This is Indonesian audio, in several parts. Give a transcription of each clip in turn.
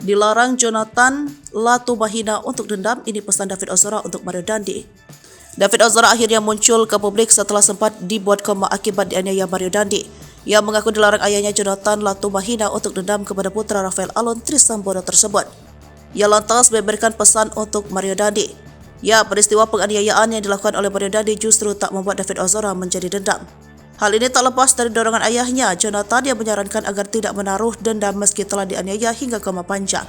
Dilarang Jonathan Latumahina untuk dendam, ini pesan David Ozora untuk Mario Dandi. David Ozora akhirnya muncul ke publik setelah sempat dibuat koma akibat dianiaya Mario Dandi. Ia mengaku dilarang ayahnya Jonathan Latumahina untuk dendam kepada putra Rafael Alun Trisambodo tersebut. Ia lantas memberikan pesan untuk Mario Dandi. Ya, peristiwa penganiayaan yang dilakukan oleh Mario Dandi justru tak membuat David Ozora menjadi dendam. Hal ini tak lepas dari dorongan ayahnya, Jonathan, yang menyarankan agar tidak menaruh dendam meski telah dianiaya hingga koma panjang.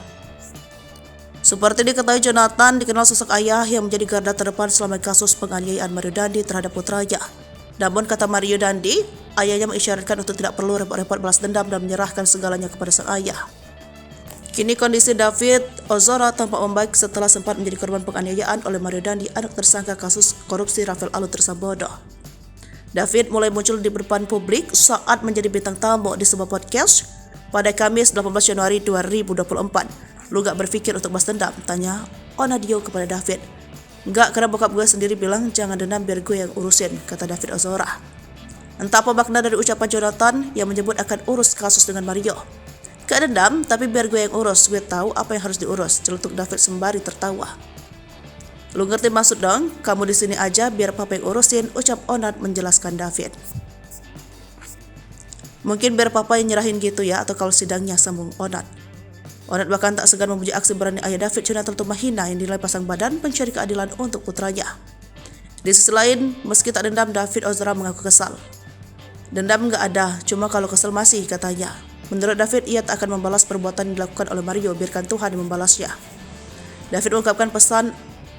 Seperti diketahui, Jonathan dikenal sosok ayah yang menjadi garda terdepan selama kasus penganiayaan Mario Dandi terhadap putranya. Namun, kata Mario Dandi, ayahnya mengisyaratkan untuk tidak perlu repot-repot balas dendam dan menyerahkan segalanya kepada sang ayah. Kini kondisi David Ozora tampak membaik setelah sempat menjadi korban penganiayaan oleh Mario Dandi, anak tersangka kasus korupsi Rafael Alun Trisambodo. David mulai muncul di depan publik saat menjadi bintang tamu di sebuah podcast pada Kamis 18 Januari 2024. Lu gak berpikir untuk balas dendam? Tanya Onadio kepada David. Enggak, karena bokap gue sendiri bilang jangan dendam biar gue yang urusin, kata David Ozora. Entah apa makna dari ucapan Jonathan yang menyebut akan urus kasus dengan Mario. Gak dendam, tapi biar gue yang urus, gue tahu apa yang harus diurus, celutuk David sembari tertawa. Lu ngerti maksud dong? Kamu di sini aja biar papa yang urusin, ucap Onat menjelaskan David. Mungkin biar papa yang nyerahin gitu ya, atau kalau sidangnya, sambung Onat. Onat bahkan tak segan memuji aksi berani ayah David, Jonathan Latumahina, yang dinilai pasang badan mencari keadilan untuk putranya. Di sisi lain, meski tak dendam, David Ozora mengaku kesal. Dendam gak ada, cuma kalau kesel masih, katanya. Menurut David, ia tak akan membalas perbuatan yang dilakukan oleh Mario, biarkan Tuhan yang membalasnya. David mengungkapkan pesan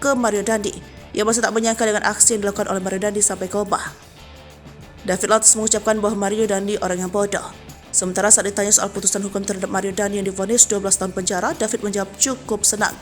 ke Mario Dandi. Ia masih tak menyangka dengan aksi yang dilakukan oleh Mario Dandi sampai koma. David lantas mengucapkan bahwa Mario Dandi orang yang bodoh. Sementara saat ditanya soal putusan hukum terhadap Mario Dandi yang divonis 12 tahun penjara, David menjawab cukup senang.